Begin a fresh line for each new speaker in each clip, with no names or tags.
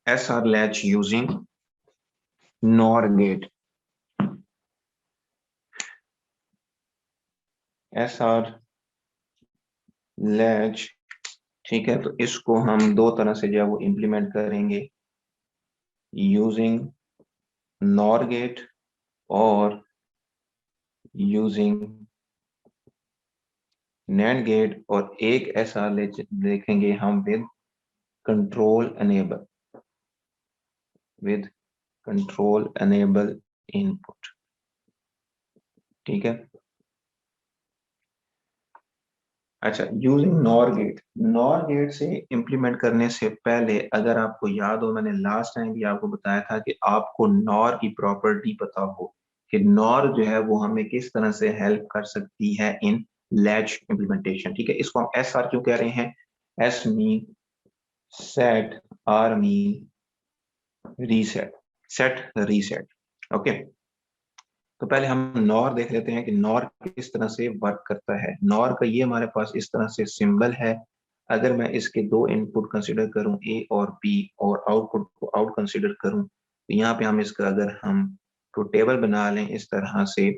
SR latch using NOR gate. SR latch, ठीक है, तो इसको हम दो तरह से जो है वो इम्प्लीमेंट करेंगे, यूजिंग NOR गेट और यूजिंग NAND गेट, और एक SR देखेंगे हम विद कंट्रोल एनेबल इनपुट। ठीक है, अच्छा, यूजिंग नॉर गेट से इम्प्लीमेंट करने से पहले अगर आपको याद हो, मैंने लास्ट टाइम भी आपको बताया था कि आपको नॉर की प्रॉपर्टी पता हो कि नॉर जो है वो हमें किस तरह से हेल्प कर सकती है इन लैच इम्प्लीमेंटेशन। ठीक है, इसको हम एस आर क्यों कह रहे हैं? S mean set, R mean reset, set reset. Okay, तो पहले हम नॉर देख लेते हैं कि नॉर किस तरह से वर्क करता है। नॉर का ये हमारे पास इस तरह से सिंबल है। अगर मैं इसके दो इनपुट कंसिडर करूं, ए और बी, और आउटपुट को आउट कंसिडर करूं, तो यहाँ पे हम इसका अगर हम तो टेबल बना लें इस तरह से,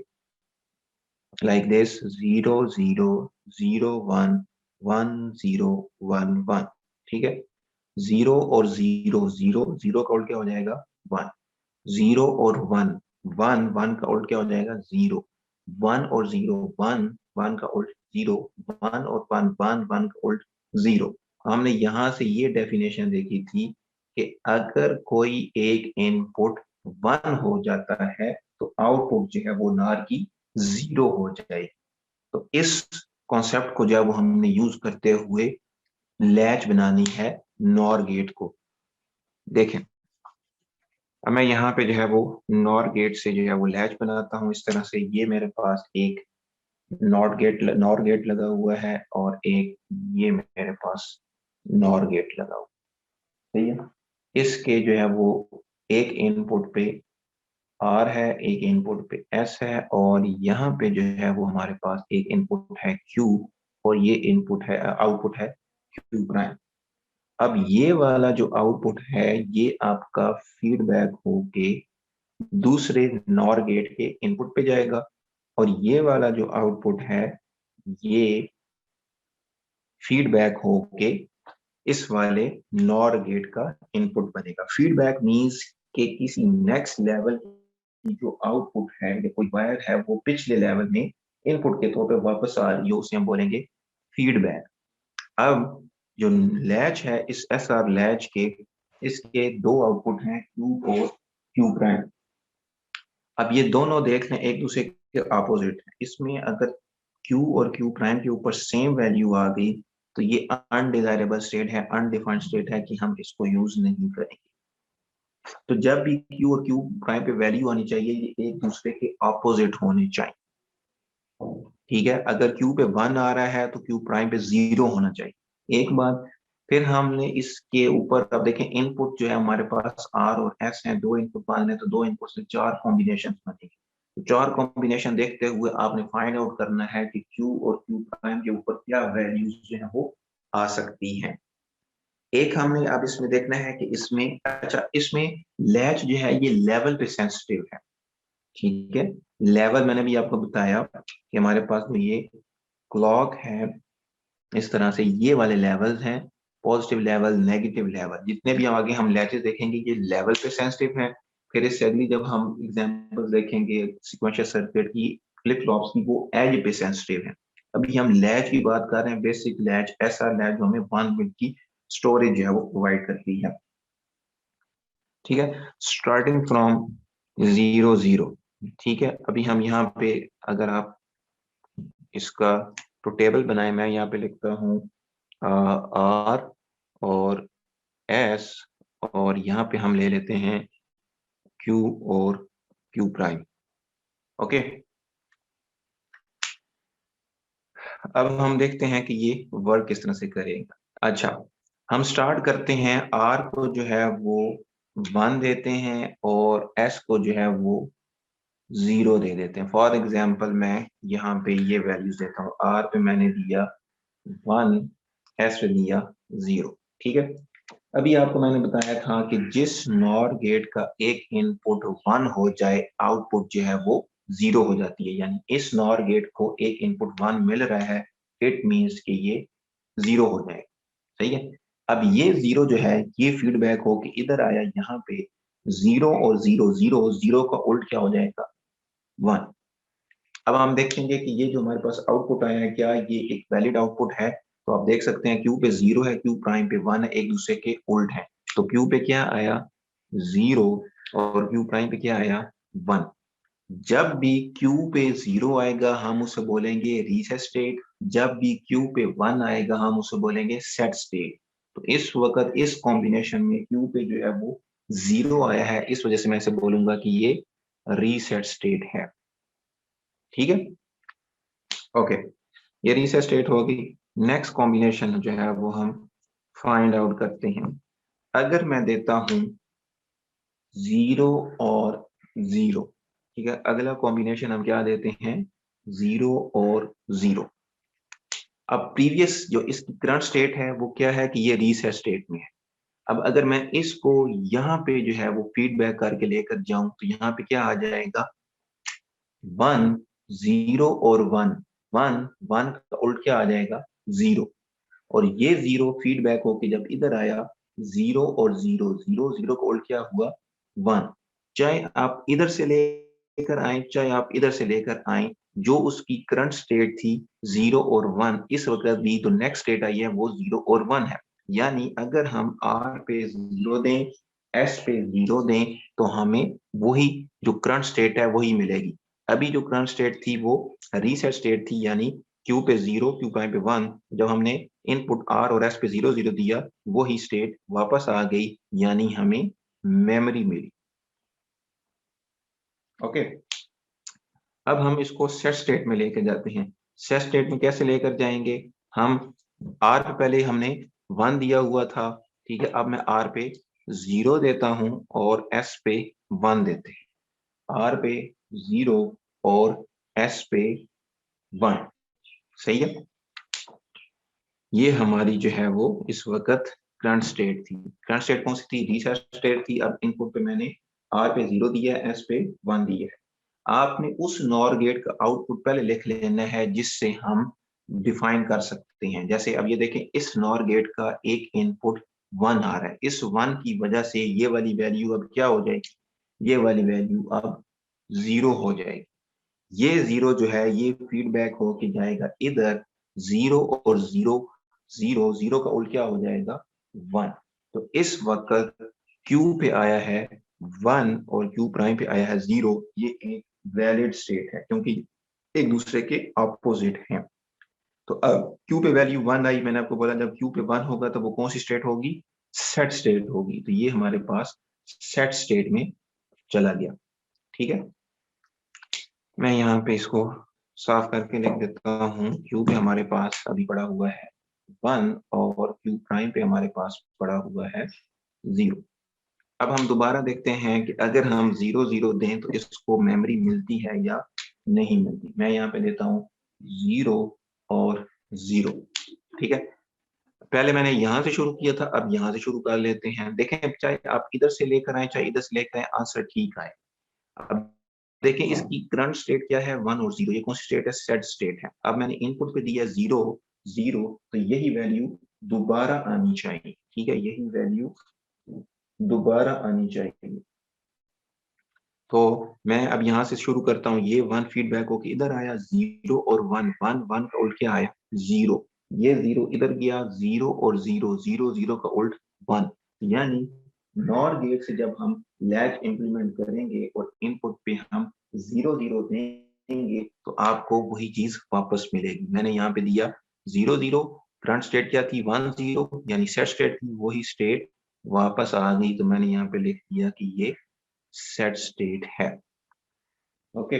लाइक दिस, 0 0 0 1 1 0 1 1। ठीक है, 0 और 0 0 0 का उल्टा क्या हो जाएगा? 1। 0 और 1 1 1 का उल्ट क्या हो जाएगा? 0। 1 और 0 1 1 का उल्ट 0। 1 और 1 1 1 का उल्ट 0। हमने यहां से ये डेफिनेशन देखी थी कि अगर कोई एक इनपुट 1 हो जाता है तो आउटपुट जो है वो नार की 0 हो जाए। तो इस कॉन्सेप्ट को जो है वो हमने यूज करते हुए लैच बनानी है नॉर गेट को। देखें, अब मैं यहाँ पे जो है वो नॉर गेट से जो है वो लैच बनाता हूँ इस तरह से। ये मेरे पास एक नॉर गेट लगा हुआ है और एक ये मेरे पास नॉर गेट लगा हुआ है। सही है, इसके जो है वो एक इनपुट पे आर है, एक इनपुट पे एस है, और यहाँ पे जो है वो हमारे पास एक इनपुट है क्यू, और ये इनपुट है, आउटपुट है क्यू प्राइम। अब ये वाला जो आउटपुट है ये आपका फीडबैक होके दूसरे नॉर गेट के इनपुट पे जाएगा, और ये वाला जो आउटपुट है ये फीडबैक होके इस वाले नॉर गेट का इनपुट बनेगा। फीडबैक मींस कि किसी नेक्स्ट लेवल की जो आउटपुट है या कोई वायर है वो पिछले लेवल में इनपुट के तौर पे वापस आ रही है, उसे हम बोलेंगे फीडबैक। अब जो लैच है, इस एस आर लैच के इसके दो आउटपुट हैं, क्यू और क्यू प्राइम। अब ये दोनों देख लें एक दूसरे के अपोजिट है। इसमें अगर Q और Q प्राइम के ऊपर सेम वैल्यू आ गई तो ये अनडिजायरेबल स्टेट है, अनडिफाइंड स्टेट है कि हम इसको यूज नहीं करेंगे। तो जब भी Q और Q प्राइम पे वैल्यू आनी चाहिए ये एक दूसरे के अपोजिट होने चाहिए। ठीक है, अगर Q पे 1 आ रहा है तो Q प्राइम पे 0 होना चाहिए। एक बात, फिर हमने इसके ऊपर अब देखें इनपुट जो है हमारे पास R और S हैं, दो इनपुट मान लें तो दो इनपुट से चार कॉम्बिनेशन बनेंगे। तो चार कॉम्बिनेशन देखते हुए आपने फाइंड आउट करना है कि Q और Q प्राइम के ऊपर क्या वैल्यूज जो है वो आ सकती हैं। एक हमने अब इसमें देखना है कि इसमें, अच्छा, इसमें लैच जो है ये लेवल पे सेंसिटिव है। ठीक है, लेवल मैंने भी आपको बताया कि हमारे पास तो ये क्लॉक है, इस तरह से ये वाले लेवल्स हैं, पॉजिटिव लेवल, नेगेटिव लेवल। जितने भी आगे हम लैचेस देखेंगे ये लेवल पे सेंसिटिव हैं। फिर इससे अगली जब हम एग्जांपल्स देखेंगे सिक्वेंशियल सर्किट की, फ्लिप फ्लॉप्स की, वो एज पे सेंसिटिव है। अभी हम लैच की बात कर रहे हैं, बेसिक लैच, ऐसा लैच जो हमें 1 बिट की स्टोरेज जो है वो प्रोवाइड करती है। ठीक है, स्टार्टिंग फ्रॉम 0 0। ठीक है, अभी हम यहाँ पे अगर आप इसका तो टेबल बनाए, मैं यहाँ पे लिखता हूँ आर और एस, और यहाँ पे हम ले लेते हैं क्यू और क्यू प्राइम। ओके, अब हम देखते हैं कि ये वर्क किस तरह से करेगा। अच्छा, हम स्टार्ट करते हैं, आर को जो है वो 1 देते हैं और एस को जो है वो 0 दे देते हैं। फॉर एग्जाम्पल मैं यहाँ पे ये वैल्यूज देता हूँ, R पे मैंने दिया 1, S पे दिया 0। ठीक है, अभी आपको मैंने बताया था कि जिस नॉर गेट का एक इनपुट 1 हो जाए, आउटपुट जो है वो 0 हो जाती है। यानी इस नॉर गेट को एक इनपुट 1 मिल रहा है, इट मीन्स कि ये 0 हो जाए। सही है, अब ये 0 जो है ये फीडबैक हो कि इधर आया, यहाँ पे 0 और 0, 0 0 का उल्ट क्या हो जाएगा, 1। अब हम देखेंगे कि ये जो हमारे पास आउटपुट आया है, क्या ये एक वैलिड आउटपुट है। तो आप देख सकते हैं क्यू पे 0 है, क्यू प्राइम पे 1 है, एक दूसरे के उल्ट है। तो क्यू पे क्या आया, 0, और क्यू प्राइम पे क्या आया, 1। जब भी क्यू पे 0 आएगा हम उसे बोलेंगे रीसेट स्टेट, जब भी क्यू पे 1 आएगा हम उसे बोलेंगे सेट स्टेट। तो इस वक्त इस कॉम्बिनेशन में क्यू पे जो है वो 0 आया है, इस वजह से मैं इसे बोलूंगा कि ये रीसेट स्टेट है। ठीक है, ओके, ये रीसेट स्टेट होगी। नेक्स्ट कॉम्बिनेशन जो है वो हम फाइंड आउट करते हैं। अगर मैं देता हूं 0 और 0, ठीक है, अगला कॉम्बिनेशन हम क्या देते हैं, 0 और 0। अब प्रीवियस जो इसकी करंट स्टेट है वो क्या है कि ये रीसेट स्टेट में है। अब अगर मैं इसको यहाँ पे जो है वो फीडबैक करके लेकर जाऊं तो यहाँ पे क्या आ जाएगा, 1, 0 और 1, 1 1 का उल्ट क्या आ जाएगा, 0। और ये 0 फीडबैक होके जब इधर आया, 0 और 0, 0 0 का उल्ट क्या हुआ, 1। चाहे आप इधर से लेकर आए, चाहे आप इधर से लेकर आए, जो उसकी करंट स्टेट थी 0 और 1, इस वक्त भी तो नेक्स्ट स्टेट आई है वो 0 और 1 है। यानी अगर हम R पे 0 दें, S पे 0 दें, तो हमें वही जो करंट स्टेट है वही मिलेगी। अभी जो करंट स्टेट थी वो रीसेट स्टेट थी, यानी क्यू पे 0, क्यू प्राइम पे 1, जब हमने इनपुट R और S पे 0 0 दिया, वही स्टेट वापस आ गई, यानी हमें मेमोरी मिली। ओके, अब हम इसको सेट स्टेट में लेकर जाते हैं। सेट स्टेट में कैसे लेकर जाएंगे, हम R पे पहले हमने 1 दिया हुआ था, ठीक है, अब मैं R पे 0 देता हूं और S पे 1 देते हैं। R पे 0 और S पे 1, सही है। ये हमारी जो है वो इस वक्त करंट स्टेट थी। करंट स्टेट कौन सी थी, रीसेट स्टेट थी। अब इनपुट पे मैंने R पे 0 दिया है, S पे 1 दिया है। आपने उस नॉर गेट का आउटपुट पहले लिख लेना है जिससे हम डिफाइन कर सकते हैं। जैसे अब ये देखें, इस नॉर गेट का एक इनपुट 1 आ रहा है, इस 1 की वजह से ये वाली वैल्यू अब क्या हो जाएगी, ये वाली वैल्यू अब 0 हो जाएगी। ये 0 जो है ये फीडबैक होके जाएगा इधर, 0 और 0, 0 0 का उल्ट क्या हो जाएगा, 1। तो इस वक्त क्यू पे आया है 1 और क्यू प्राइम पे आया है 0। ये एक वैलिड स्टेट है क्योंकि एक दूसरे के ऑपोजिट हैं। तो अब क्यू पे वैल्यू 1 आई, मैंने आपको बोला जब क्यू पे 1 होगा तो वो कौन सी स्टेट होगी, सेट स्टेट होगी। तो ये हमारे पास सेट स्टेट में चला गया। ठीक है, मैं यहाँ पे इसको साफ करके लिख देता हूँ। क्यू पे हमारे पास अभी पड़ा हुआ है 1 और क्यू प्राइम पे हमारे पास पड़ा हुआ है 0। अब हम दोबारा देखते हैं कि अगर हम 0 0 दें तो इसको मेमोरी मिलती है या नहीं मिलती। मैं यहाँ पे देता हूँ 0 और 0। ठीक है, पहले मैंने यहाँ से शुरू किया था, अब यहाँ से शुरू कर लेते हैं। देखें, चाहे आप इधर से लेकर आए चाहे इधर से लेकर आए, आंसर ठीक आए। अब देखिए इसकी करंट स्टेट क्या है, 1 और 0, ये कौन सी स्टेट है, सेट स्टेट है। अब मैंने इनपुट पे दिया 0 0, तो यही वैल्यू दोबारा आनी चाहिए। ठीक है, यही वैल्यू दोबारा आनी चाहिए। तो मैं अब यहाँ से शुरू करता हूँ, ये 1 फीडबैक होके इधर आया, 0 और 1, 1 1 का उल्ट क्या आया, 0। ये 0 इधर गया, 0 और 0, 0 0 का उल्ट 1। यानी नॉर गेट से जब हम लैच इंप्लीमेंट करेंगे और इनपुट पे हम 0 0 देंगे तो आपको वही चीज वापस मिलेगी। मैंने यहाँ पे दिया 0 0, करंट स्टेट क्या थी, 1 0, यानी सेट स्टेट थी, वही स्टेट वापस आ गई। तो मैंने यहाँ पे लिख दिया कि ये सेट स्टेट है। ओके,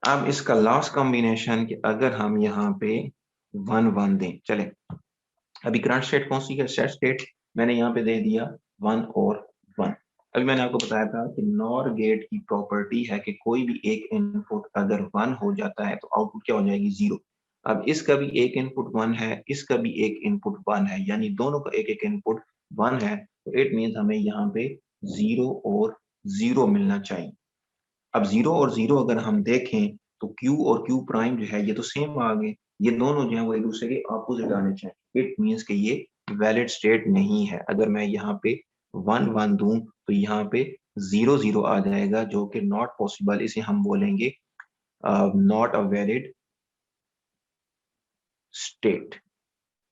अब इसका लास्ट कॉम्बिनेशन कि अगर हम यहाँ पे 1 1 दें, चले अभी करंट स्टेट कौन सी है, सेट स्टेट, मैंने यहाँ पे दे दिया 1 और 1। अभी मैंने आपको बताया था कि नॉर गेट की प्रॉपर्टी है कि कोई भी एक इनपुट अगर 1 हो जाता है तो आउटपुट क्या हो जाएगी 0। अब इसका भी एक इनपुट 1 है, इसका भी एक इनपुट 1 है, यानी दोनों का एक एक इनपुट 1 है, तो इट मीन्स हमें यहाँ पे 0 और 0 मिलना चाहिए। अब 0 और 0 अगर हम देखें तो Q और Q प्राइम जो है ये तो सेम आ गए, ये दोनों जो है वो एक दूसरे के ऑपोजिट आने चाहिए। इट मीन्स कि ये वैलिड स्टेट नहीं है। अगर मैं यहाँ पे 1 1 दूं तो यहाँ पे 0 0 आ जाएगा, जो कि नॉट पॉसिबल, इसे हम बोलेंगे नॉट अ वैलिड स्टेट।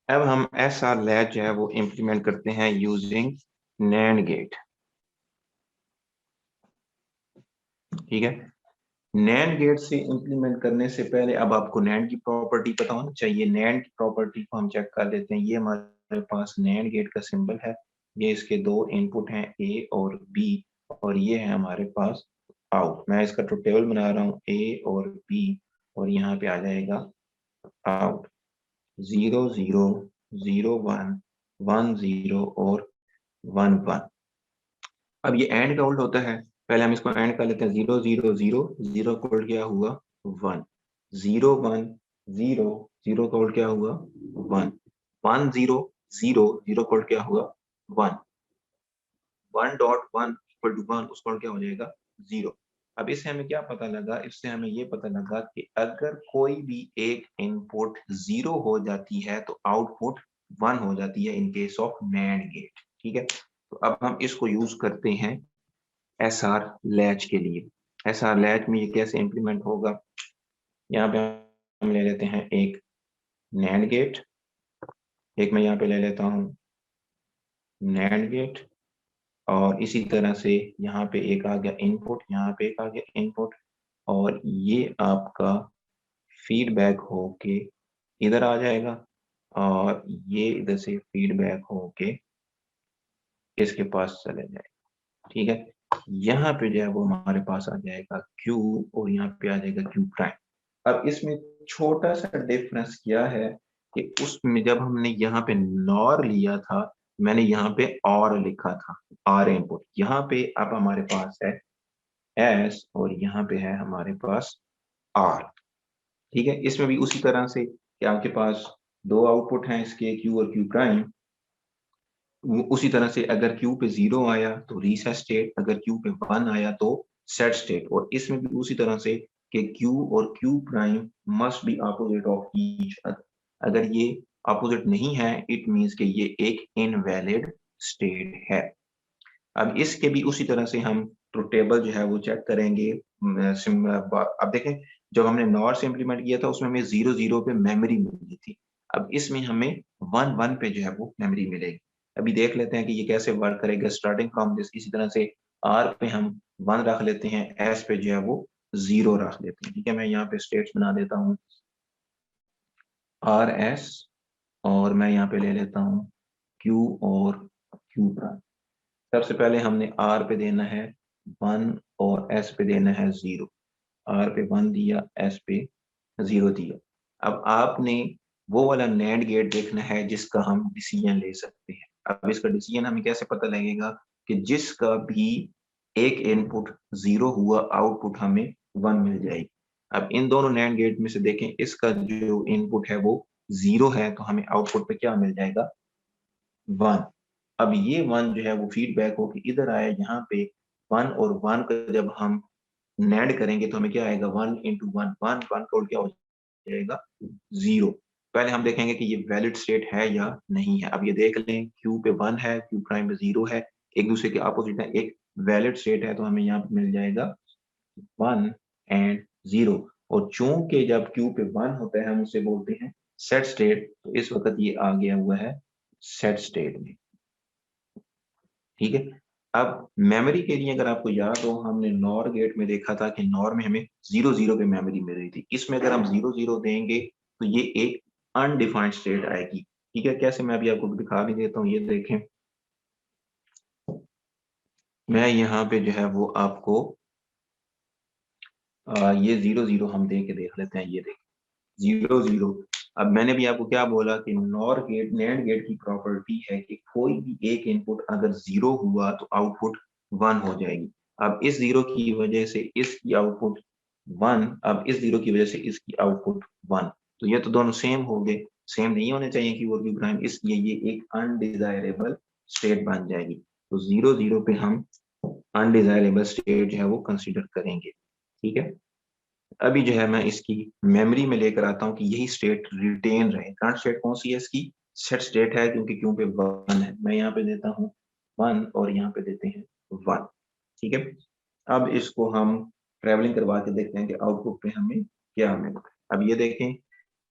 अब हम SR लैच जो है वो इम्प्लीमेंट करते हैं यूजिंग NAND गेट। ठीक है, नैंड गेट से इंप्लीमेंट करने से पहले अब आपको नैंड की प्रॉपर्टी पता होना चाहिए। नैंड की प्रॉपर्टी को हम चेक कर लेते हैं। ये हमारे पास नैंड गेट का सिंबल है, ये इसके दो इनपुट हैं ए और बी, और ये है हमारे पास आउट। मैं इसका ट्रुथ टेबल बना रहा हूँ, ए और बी, और यहाँ पे आ जाएगा आउट 0 0 0 1 1 0 और 1 1। अब ये एंड का उल्ट होता है, पहले हम इसको एंड कर लेते हैं। 0 0 0 0 का उल्ट क्या हुआ 1, 0 1 0 0 का उल्ट क्या हुआ 1, 1 0 0 0 का उल्ट क्या हुआ 1, 1.1 इक्वल टू 1, उसका उल्ट क्या हो जाएगा 0। अब इससे हमें क्या पता लगा, इससे हमें ये पता लगा कि अगर कोई भी एक इनपुट 0 हो जाती है तो आउटपुट 1 हो जाती है in case of NAND gate. ठीक है, तो अब हम इसको यूज करते हैं SR लैच के लिए। SR लैच में ये कैसे इंप्लीमेंट होगा, यहाँ पे हम ले लेते हैं एक नैंड गेट, एक मैं यहाँ पे ले लेता हूँ नैंड गेट, और इसी तरह से यहाँ पे एक आ गया इनपुट, यहाँ पे एक आ गया इनपुट, और ये आपका फीडबैक होके इधर आ जाएगा, और ये इधर से फीडबैक होके इसके पास चले जाएगा। ठीक है, यहाँ पे जो है वो हमारे पास आ जाएगा Q, और यहाँ पे आ जाएगा Q प्राइम। अब इसमें छोटा सा डिफरेंस क्या है कि उसमें जब हमने यहाँ पे नॉर लिया था, मैंने यहाँ पे और लिखा था, आर इनपुट। यहाँ पे अब हमारे पास है S, और यहाँ पे है हमारे पास R। ठीक है, इसमें भी उसी तरह से कि आपके पास दो आउटपुट हैं इसके, Q और Q प्राइम। उसी तरह से अगर Q पे 0 आया तो रीसेट स्टेट, अगर Q पे 1 आया तो सेट स्टेट। और इसमें भी उसी तरह से कि Q और Q prime must be opposite of each other. अगर ये अपोजिट नहीं है इट मींस कि ये एक इनवैलिड स्टेट है। अब इसके भी उसी तरह से हम ट्रुथ टेबल जो है वो चेक करेंगे। अब देखें, जब हमने नॉर से इम्प्लीमेंट किया था उसमें हमें 0 0 पे मेमोरी मिली थी, अब इसमें हमें 1 1 पे जो है वो मेमोरी मिलेगी। अभी देख लेते हैं कि ये कैसे वर्क करेगा। स्टार्टिंग फ्रॉम दिस, इसी तरह से आर पे हम 1 रख लेते हैं, एस पे जो है वो 0 रख लेते हैं। ठीक है, मैं यहाँ पे स्टेट्स बना देता हूँ आर एस, और मैं यहाँ पे ले लेता हूँ क्यू और क्यू प्राइम। सबसे पहले हमने आर पे देना है 1 और एस पे देना है 0। आर पे 1 दिया, एस पे 0 दिया। अब आपने वो वाला नैंड गेट देखना है जिसका हम डिसीजन ले सकते हैं। अब इसका डिसीजन हमें कैसे पता लगेगा कि जिसका भी एक इनपुट 0 हुआ आउटपुट हमें 1 मिल जाएगी। अब इन दोनों नैंड गेट में से देखें, इसका जो इनपुट है वो 0 है, तो हमें आउटपुट पे क्या मिल जाएगा 1। अब ये 1 जो है वो फीडबैक होकर इधर आया, यहाँ पे 1 और 1 का जब हम नैड करेंगे तो हमें क्या आएगा 1 इंटू 1, 1 1 का क्या हो जाएगा 0। पहले हम देखेंगे कि ये वैलिड स्टेट है या नहीं है। अब ये देख लें, Q पे 1 है, Q प्राइम पे 0 है, एक दूसरे के अपोजिट है, एक वैलिड स्टेट है, तो हमें यहाँ पे मिल जाएगा 1 एंड 0। और चूंकि जब Q पे 1 होता है हम उसे बोलते हैं सेट स्टेट, तो इस वक्त ये आ गया हुआ है सेट स्टेट में। ठीक है, अब मेमोरी के लिए अगर आपको याद हो, हमने नॉर गेट में देखा था कि नॉर में हमें 0 0 पे मेमोरी मिल रही थी। इसमें अगर हम 0 0 देंगे तो ये एक अनडिफाइंड स्टेट आएगी। ठीक है, कैसे, मैं अभी आपको दिखा भी देता हूँ। ये देखें, मैं यहाँ पे जो है वो आपको ये 0 0 हम दे के देख लेते हैं। ये देखें 0 0। अब मैंने भी आपको क्या बोला कि नॉर गेट नैंड गेट की प्रॉपर्टी है कि कोई भी एक इनपुट अगर 0 हुआ तो आउटपुट 1 हो जाएगी। अब इस 0 की वजह से इसकी आउटपुट 1, अब इस 0 की वजह से इसकी आउटपुट 1। तो ये तो दोनों सेम हो गए, सेम नहीं होने चाहिए क्यू और क्यू प्राइम, इसलिए ये एक अनडिजायरेबल स्टेट बन जाएगी। तो 0 0 पे हम अनडिजायरेबल स्टेट जो है वो कंसीडर करेंगे। ठीक है, अभी जो है मैं इसकी मेमोरी में लेकर आता हूँ कि यही स्टेट रिटेन रहे। करंट स्टेट कौन सी है इसकी? सेट स्टेट है, क्योंकि क्यों पे 1 है। मैं यहाँ पे देता हूँ 1 और यहाँ पे देते हैं 1। ठीक है, अब इसको हम ट्रेवलिंग करवा के देखते हैं कि आउटपुट पे हमें क्या मिलता है। अब ये देखें,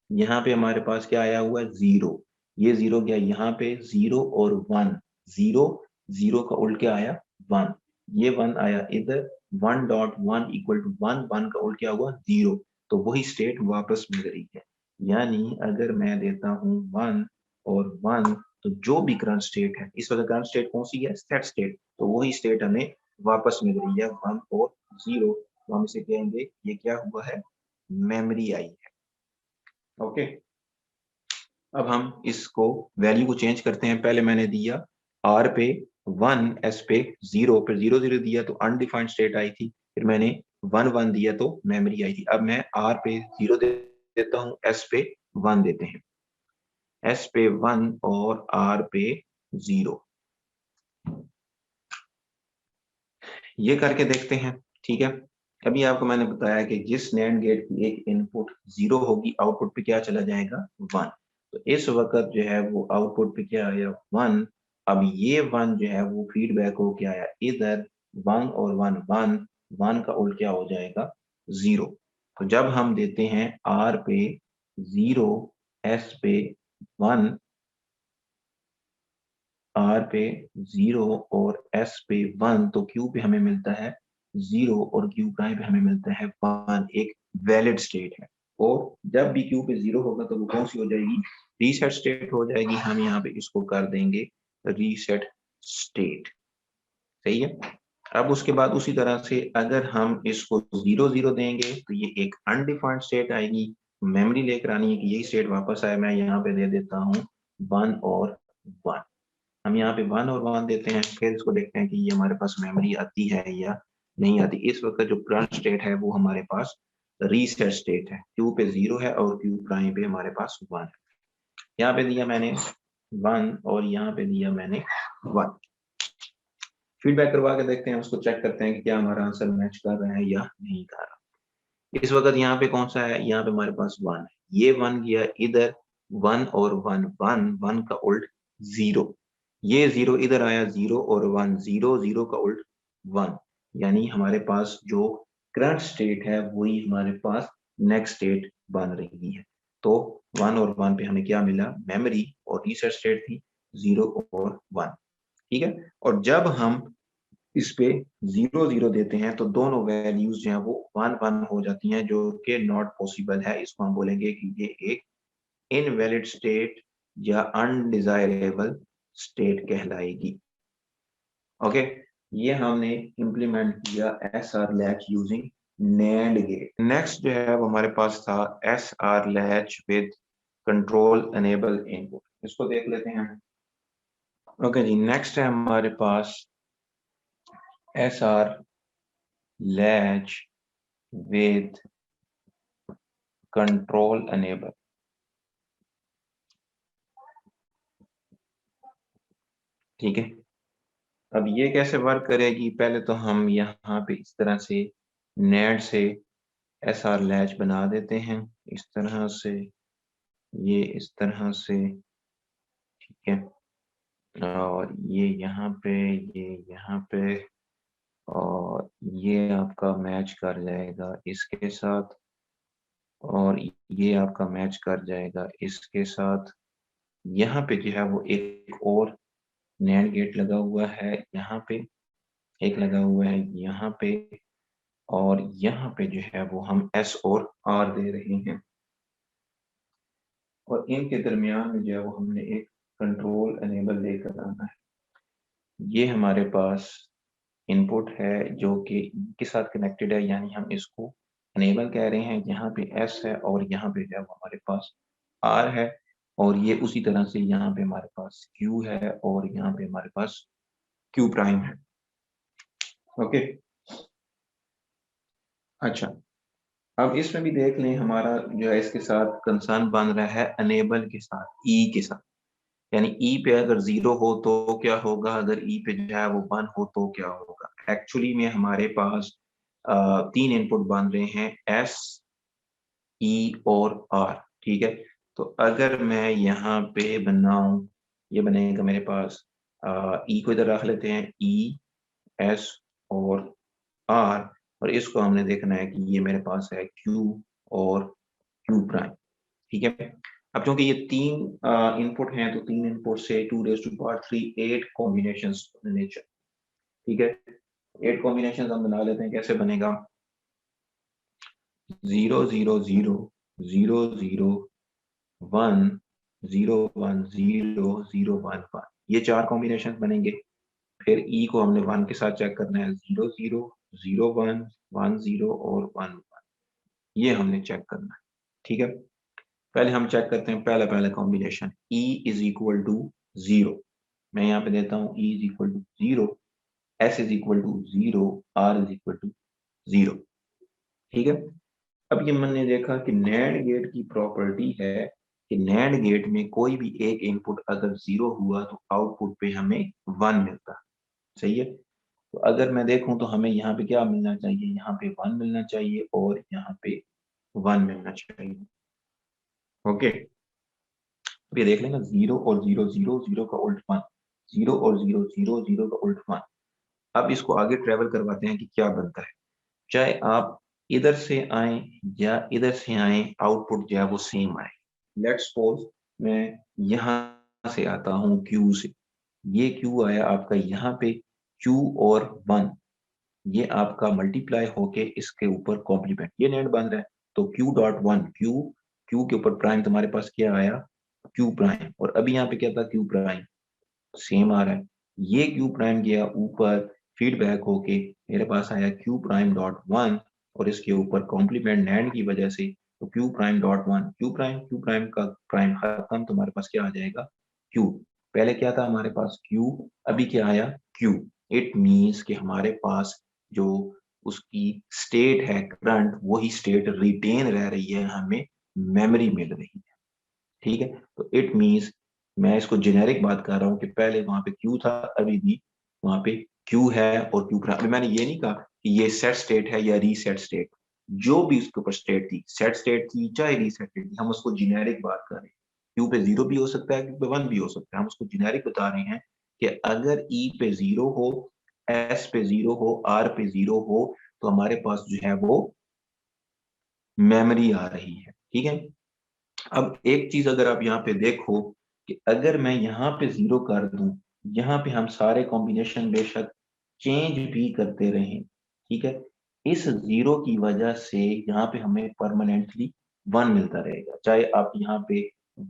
यहाँ पे हमारे पास क्या आया हुआ है? 0। ये 0 गया यहाँ पे, 0 और 1। 0 0 का उल्ट क्या आया? 1। ये 1 आया इधर, 1.1 इक्वल टू 1, 1 का उल्ट क्या हुआ? 0। तो वही स्टेट वापस मिल रही है। यानी अगर मैं देता हूँ 1 और 1, तो जो भी करंट स्टेट है, इस वक्त करंट स्टेट कौन सी है? Set state. तो वही स्टेट हमें वापस मिल रही है, 1 और 0। तो हम इसे कहेंगे ये क्या हुआ है? मेमोरी आई है। ओके, अब हम इसको वैल्यू को चेंज करते हैं। पहले मैंने दिया आर पे 1, एस पे 0, फिर 0 0 दिया तो अनडिफाइंड स्टेट आई थी, फिर मैंने 1 1 दिया तो मेमोरी आई थी। अब मैं आर पे 0 देता हूँ, एस पे 1 देते हैं, एस पे 1 और आर पे 0। ये करके देखते हैं। ठीक है, अभी आपको मैंने बताया कि जिस नैंड गेट की एक इनपुट 0 होगी, आउटपुट पे क्या चला जाएगा? 1। तो इस वक्त जो है वो आउटपुट पे क्या आया? 1। अब ये 1 जो है वो फीडबैक हो क्या आया इधर, 1 और 1 1, 1 का उल्ट क्या हो जाएगा? 0। तो जब हम देते हैं आर पे 0, एस पे 1, आर पे 0 और एस पे 1, तो क्यू पे हमें मिलता है 0 और क्यू प्राइम पे हमें मिलता है 1। एक वैलिड स्टेट है। और जब भी क्यू पे 0 होगा तो वो कौन सी हो जाएगी? रीसेट स्टेट हो जाएगी। हम यहाँ पे इसको कर देंगे रीसेट स्टेट। सही है, अब उसके बाद उसी तरह से अगर हम इसको 0 0 देंगे तो ये एक अनडिफाइंड स्टेट आएगी। मेमोरी लेकर आनी है कि यही स्टेट वापस आए। मैं यहाँ पे दे देता हूँ 1 और 1। हम यहाँ पे 1 और 1 देते हैं, फिर इसको देखते हैं कि ये हमारे पास मेमोरी आती है या नहीं आती। इस वक्त जो करंट स्टेट है वो हमारे पास रीसेट स्टेट है। क्यू पे 0 है और क्यू प्राइम पे हमारे पास 1 है। यहाँ पे दिया मैंने 1 और यहाँ पे दिया मैंने 1। फीडबैक करवा के देखते हैं, उसको चेक करते हैं कि क्या हमारा आंसर मैच कर रहा है या नहीं कर रहा। इस वक्त यहाँ पे कौन सा है? यहाँ पे हमारे पास 1 है। ये 1 गया इधर, 1 और 1 1, 1 का उल्ट 0। ये 0 इधर आया, 0 और 1 0, 0 का उल्ट 1। यानी हमारे पास जो करंट स्टेट है वही हमारे पास नेक्स्ट स्टेट बन रही है। तो 1 और 1 पे हमें क्या मिला? मेमोरी, और रीसेट स्टेट थी 0 और 1। ठीक है, और जब हम इस पे 0 0 देते हैं तो दोनों वैल्यूज जो है वो 1 1 हो जाती हैं, जो कि नॉट पॉसिबल है। इसको हम बोलेंगे कि ये एक इनवैलिड स्टेट या अनडिजायरेबल स्टेट कहलाएगी। ओके, ये हमने इंप्लीमेंट किया S R latch using NAND gate. Next जो है वो हमारे पास था S R latch with control enable input. इसको देख लेते हैं। ओके जी, नेक्स्ट है हमारे पास S R latch with control enable। ठीक है, अब ये कैसे वर्क करेगी? पहले तो हम यहाँ पे इस तरह से नेट से एस आर लैच बना देते हैं, इस तरह से, ये इस तरह से। ठीक है, और ये यहाँ पे, ये यहाँ पे, और ये आपका मैच कर जाएगा इसके साथ, और ये आपका मैच कर जाएगा इसके साथ। यहाँ पे जो है वो एक और नैंड गेट लगा हुआ है, यहाँ पे एक लगा हुआ है यहाँ पे, और यहाँ पे जो है वो हम एस और आर दे रहे हैं, और इनके दरमियान में जो है वो हमने एक कंट्रोल एनेबल लेकर आना है। ये हमारे पास इनपुट है जो कि के साथ कनेक्टेड है, यानी हम इसको एनेबल कह रहे हैं। यहाँ पे एस है और यहाँ पे जो है वो हमारे पास आर है, और ये उसी तरह से यहाँ पे हमारे पास क्यू है और यहाँ पे हमारे पास क्यू प्राइम है। ओके। अच्छा, अब इसमें भी देख लें, हमारा जो है इसके साथ कंसर्न बन रहा है अनेबल के साथ, ई के साथ। यानी ई पे अगर 0 हो तो क्या होगा, अगर ई पे जो है वो 1 हो तो क्या होगा। एक्चुअली में हमारे पास तीन इनपुट बन रहे हैं, एस, ई और आर। ठीक है, तो अगर मैं यहाँ पे बनाऊं, ये बनेगा मेरे पास, ई को इधर रख लेते हैं, ई, एस और आर, और इसको हमने देखना है कि ये मेरे पास है क्यू और क्यू प्राइम। ठीक है, अब क्योंकि ये तीन इनपुट हैं, तो तीन इनपुट से 2⁻3 8 कॉम्बिनेशन बनने चाहिए। ठीक है, 8 कॉम्बिनेशन हम बना लेते हैं। कैसे बनेगा, 0 0 0 0 1 0 1 0 0 1 1, ये चार कॉम्बिनेशन बनेंगे। फिर ई को हमने 1 के साथ चेक करना है, 0 0 0 1 1 0 और 1 1, ये हमने चेक करना है। ठीक है, पहले हम चेक करते हैं पहला पहला combination, E is equal to 0। मैं यहाँ पे देता हूँ E is equal to 0, S is equal to 0, R is equal to 0। ठीक है, अब ये मैंने देखा कि नैंड गेट की प्रॉपर्टी है कि नैंड गेट में कोई भी एक इनपुट अगर 0 हुआ तो आउटपुट पे हमें 1 मिलता। सही है, तो अगर मैं देखूं तो हमें यहाँ पे क्या मिलना चाहिए, यहाँ पे 1 मिलना चाहिए और यहाँ पे 1 मिलना चाहिए। ओके, अब ये देख लेना, 0 और 0 0, 0 का उल्ट 1, 0 और 0 0, 0 का उल्ट 1। अब इसको आगे ट्रेवल करवाते हैं कि क्या बनता है। चाहे आप इधर से आए या इधर से आए, आउटपुट जो है वो सेम आए। लेट्स सपोज मैं यहाँ से आता हूँ क्यू से, ये क्यू आया आपका यहाँ पे, क्यू और 1, ये आपका मल्टीप्लाई होके इसके ऊपर कॉम्प्लीमेंट, ये नेट बन रहा है। तो क्यू डॉट 1, क्यू, क्यू के ऊपर प्राइम, तुम्हारे पास क्या आया, क्यू प्राइम, और अभी यहाँ पे क्या था, क्यू प्राइम, सेम आ रहा है। ये क्यू प्राइम गया ऊपर, फीडबैक होके मेरे पास आया क्यू प्राइम डॉट 1, और इसके ऊपर कॉम्प्लीमेंट नैंड की वजह से, तो Q prime dot 1, Q prime का प्राइम खत्म, तुम्हारे पास क्या आ जाएगा, क्यू। पहले क्या था हमारे पास, क्यू, अभी क्या आया, क्यू। इट मीन्स कि हमारे पास जो उसकी स्टेट है करंट, वही स्टेट रिटेन रह रही है, हमें मेमोरी मिल रही है। ठीक है, तो इट मीन्स, मैं इसको जेनेरिक बात कर रहा हूँ कि पहले वहां पे क्यू था, अभी भी वहां पे क्यू है और क्यू प्राइम। मैंने ये नहीं कहा कि ये सेट स्टेट है या रीसेट स्टेट, जो भी उसके ऊपर स्टेट थी, सेट स्टेट थी चाहे रीसेट स्टेट थी, हम उसको जेनेरिक बात कर रहे हैं। क्यू पे 0 भी हो सकता है, क्यू पे 1 भी हो सकता है, हम उसको जेनेरिक बता रहे हैं कि अगर ई पे 0 हो, एस पे 0 हो, आर पे 0 हो, तो हमारे पास जो है वो मेमोरी आ रही है। ठीक है, अब एक चीज अगर आप यहाँ पे देखो कि अगर मैं यहाँ पे 0 कर दूं, यहाँ पे हम सारे कॉम्बिनेशन बेशक चेंज भी करते रहें, ठीक है, इस 0 की वजह से यहाँ पे हमें परमानेंटली 1 मिलता रहेगा। चाहे आप यहाँ पे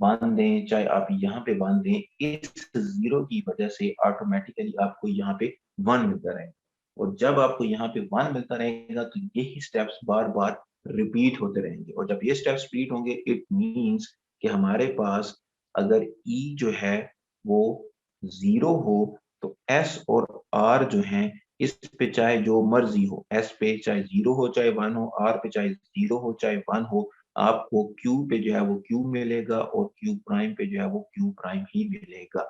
1 दें, चाहे आप यहाँ पे 1 दें, इस 0 की वजह से ऑटोमेटिकली आपको यहाँ पे 1 मिलता रहेगा। और जब आपको यहाँ पे 1 मिलता रहेगा तो यही स्टेप्स बार बार रिपीट होते रहेंगे, और जब ये स्टेप्स रिपीट होंगे, इट मीन्स कि हमारे पास अगर ई जो है वो 0 हो, तो एस और आर जो है, इस पे चाहे जो मर्जी हो, एस पे चाहे 0 हो चाहे 1 हो, आर पे चाहे 0 हो चाहे 1 हो, आपको क्यू पे जो है वो क्यू मिलेगा और क्यू प्राइम पे जो है वो क्यू प्राइम ही मिलेगा।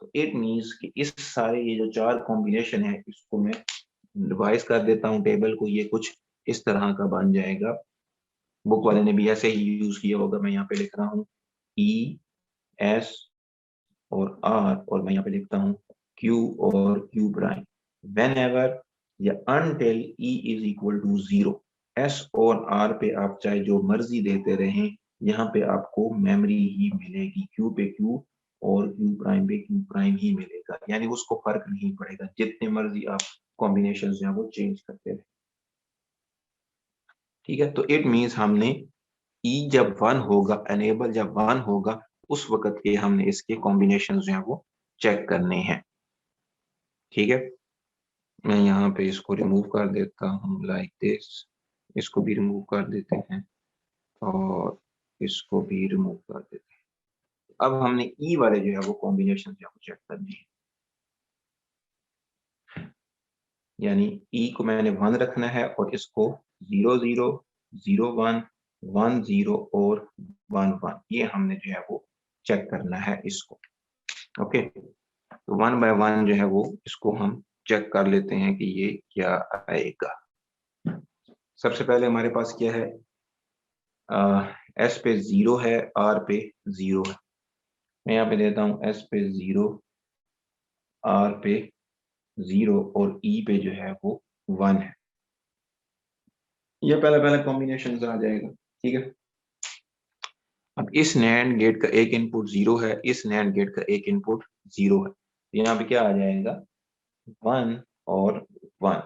तो इट मीन्स कि इस सारे ये जो चार कॉम्बिनेशन है, इसको मैं रिवाइज कर देता हूँ टेबल को, ये कुछ इस तरह का बन जाएगा। बुक वाले ने भी ऐसे ही यूज किया होगा। मैं यहाँ पे लिख रहा हूँ ई, एस और आर, और मैं यहाँ पे लिखता हूँ क्यू और क्यू प्राइम। वेन एवर या until E is equal to 0, S और आर पे आप चाहे जो मर्जी देते रहें, यहाँ पे आपको मेमोरी ही मिलेगी, क्यू पे क्यू और क्यू प्राइम पे क्यू प्राइम ही मिलेगा, यानी उसको फर्क नहीं पड़ेगा जितने मर्जी आप कॉम्बिनेशन जो है वो चेंज करते रहे। ठीक है, तो इट मीन्स हमने ई जब 1 होगा, एनेबल जब 1 होगा, उस वक्त के हमने इसके कॉम्बिनेशन जो है वो चेक करने हैं। ठीक है, मैं यहाँ पे इसको रिमूव कर देता हूँ लाइक दिस, इसको भी रिमूव कर देते हैं और इसको भी रिमूव कर देते हैं। अब हमने ई वाले जो है वो कॉम्बिनेशन जो है वो चेक करने हैं। यानी ई को मैंने 1 रखना है और इसको 0 0 0 1 1 0 और 1 1, ये हमने जो है वो चेक करना है इसको। ओके, तो 1 बाय 1 जो है वो इसको हम चेक कर लेते हैं कि ये क्या आएगा। सबसे पहले हमारे पास क्या है, एस पे 0 है, आर पे 0 है। मैं यहाँ पे देता हूँ एस पे 0, आर पे 0 और ई पे जो है वो 1 है। ये पहला पहला कॉम्बिनेशन आ जाएगा, ठीक है। अब इस नैंड गेट का एक इनपुट 0 है, इस नैंड गेट का एक इनपुट 0 है, तो यहाँ पे क्या आ जाएगा 1 और 1।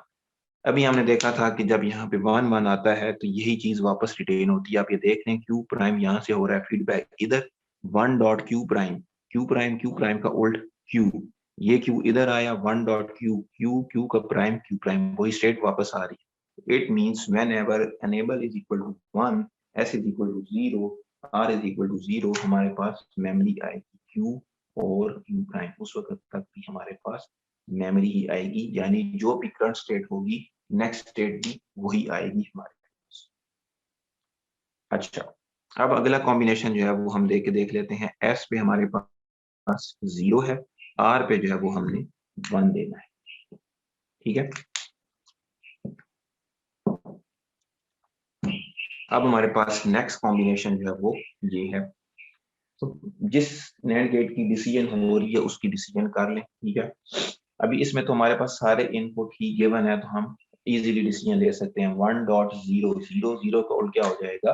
अभी हमने देखा था कि जब यहाँ पे 1 1 आता है तो यही चीज वापस रिटेन होती है। आप ये देख लें क्यू प्राइम यहाँ से हो रहा है फीडबैक इधर 1 dot Q prime, Q prime का उल्ट क्यू, ये क्यू इधर आया 1 डॉट क्यू, क्यू का प्राइम क्यू प्राइम, वही स्टेट वापस आ रही है। It means whenever enable is equal to 1, S is equal to 0, R is equal to 0, हमारे पास मेमोरी आएगी क्यू और क्यू प्राइम। उस वक्त तक भी हमारे पास मेमोरी ही आएगी, यानी जो भी करंट स्टेट होगी नेक्स्ट स्टेट भी वही आएगी हमारे पास। अच्छा, अब अगला कॉम्बिनेशन जो है वो हम देख लेते हैं। एस पे हमारे पास 0 है, आर पे जो है वो हमने 1 देना है, ठीक है। अब हमारे पास नेक्स्ट कॉम्बिनेशन जो है वो ये है। तो जिस नैंड गेट की डिसीजन हो रही है उसकी डिसीजन कर लें, ठीक है। अभी इसमें तो हमारे पास सारे इनपुट ही गिवन है, तो हम इजीली डिसीजन ले सकते हैं। 1 डॉट 0 0 0 का उल्ट क्या हो जाएगा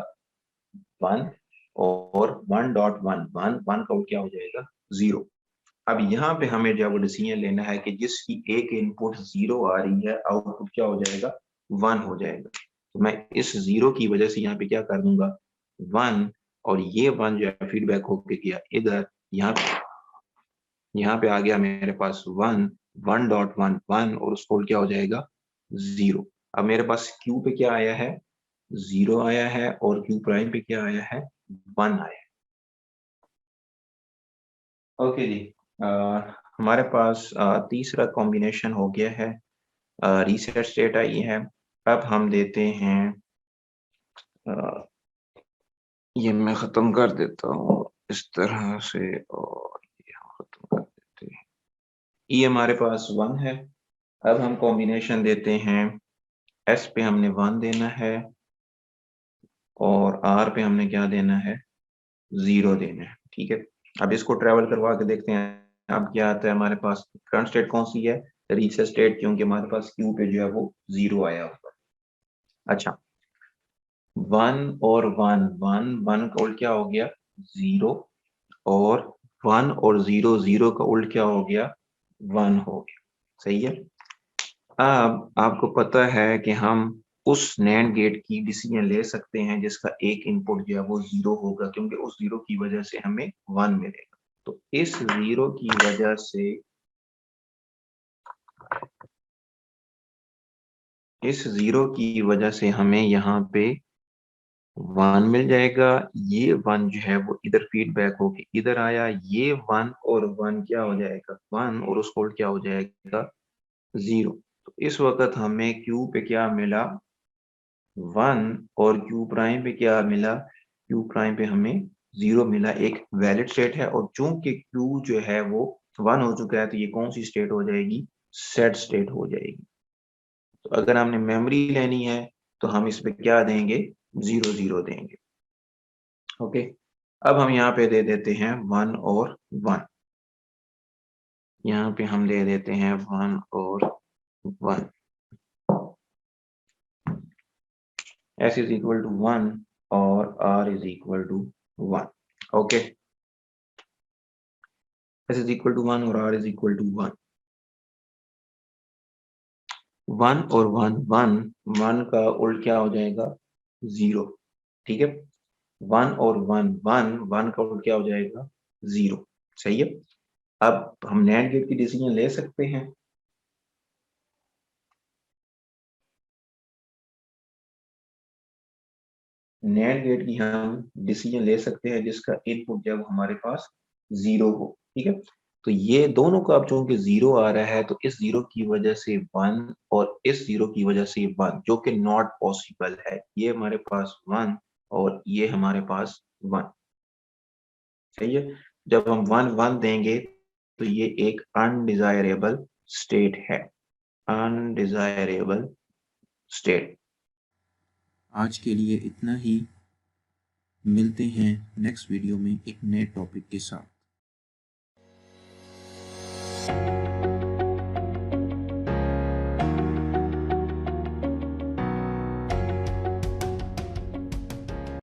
1, और 1 डॉट 1 1 1 का उल्ट क्या हो जाएगा 0। अब यहाँ पे हमें जो वो डिसीजन लेना है कि जिसकी एक इनपुट 0 आ रही है, आउटपुट क्या हो जाएगा 1 हो जाएगा। तो मैं इस 0 की वजह से यहाँ पे क्या कर दूंगा 1, और ये 1 जो है फीडबैक होके गया इधर, यहाँ पे आ गया मेरे पास 1 1 डॉट 1 1, और उसको क्या हो जाएगा 0। अब मेरे पास क्यू पे क्या आया है 0 आया है, और क्यू प्राइम पे क्या आया है 1 आया है। ओके जी, हमारे पास तीसरा कॉम्बिनेशन हो गया है, रीसेट स्टेट आई है। अब हम देते हैं, ये मैं खत्म कर देता हूँ इस तरह से, और ये हम खत्म कर देते हैं। ये हमारे पास 1 है। अब हम कॉम्बिनेशन देते हैं, एस पे हमने 1 देना है और आर पे हमने क्या देना है 0 देना है, ठीक है। अब इसको ट्रेवल करवा के देखते हैं अब क्या आता है हमारे पास। करंट स्टेट कौन सी है रीसेट स्टेट, क्योंकि हमारे पास क्यू पे जो है वो 0 आया हुआ है। अच्छा, 1 और 1 1 1 का उल्ट क्या हो गया 0, और 1 और 0 0 का उल्ट क्या हो गया 1 हो गया, सही है। अब आपको पता है कि हम उस नैंड गेट की डिसीजन ले सकते हैं जिसका एक इनपुट जो है वो 0 होगा, क्योंकि उस 0 की वजह से हमें 1 मिलेगा। तो इस 0 की वजह से, इस 0 की वजह से हमें यहाँ पे 1 मिल जाएगा। ये 1 जो है वो इधर फीडबैक होके इधर आया, ये 1 और 1 क्या हो जाएगा 1, और उसको उल्ट क्या हो जाएगा 0। तो इस वक्त हमें क्यू पे क्या मिला 1, और क्यू प्राइम पे क्या मिला क्यू प्राइम पे हमें 0 मिला। एक वैलिड स्टेट है, और चूंकि क्यू जो है वो 1 हो चुका है तो ये कौन सी स्टेट हो जाएगी सेट स्टेट हो जाएगी। तो अगर हमने मेमोरी लेनी है तो हम इस पे क्या देंगे 0 0 देंगे। ओके, अब हम यहाँ पे दे देते हैं 1 और 1, यहाँ पे हम दे देते हैं 1 और 1, s इज इक्वल टू 1 और r is equal to 1। Okay, s is equal to 1 और r इज इक्वल टू 1। 1 और 1 1 1 का उल्ट क्या हो जाएगा 0, ठीक है। 1 और 1 1 1 का उल्ट क्या हो जाएगा 0, सही है। अब हम नैंड गेट की डिसीजन ले सकते हैं। नैंड गेट की हम डिसीजन ले सकते हैं जिसका इनपुट जब हमारे पास 0 हो, ठीक है। तो ये दोनों का अब चूंकि जीरो आ रहा है तो इस जीरो की वजह से वन और इस जीरो की वजह से वन, जो कि नॉट पॉसिबल है। ये हमारे पास वन और ये हमारे पास वन। सही है। जब हम वन वन देंगे तो ये एक अनडिजायरेबल स्टेट है, अनडिजायरेबल स्टेट।
आज के लिए इतना ही। मिलते हैं नेक्स्ट वीडियो में एक नए टॉपिक के साथ।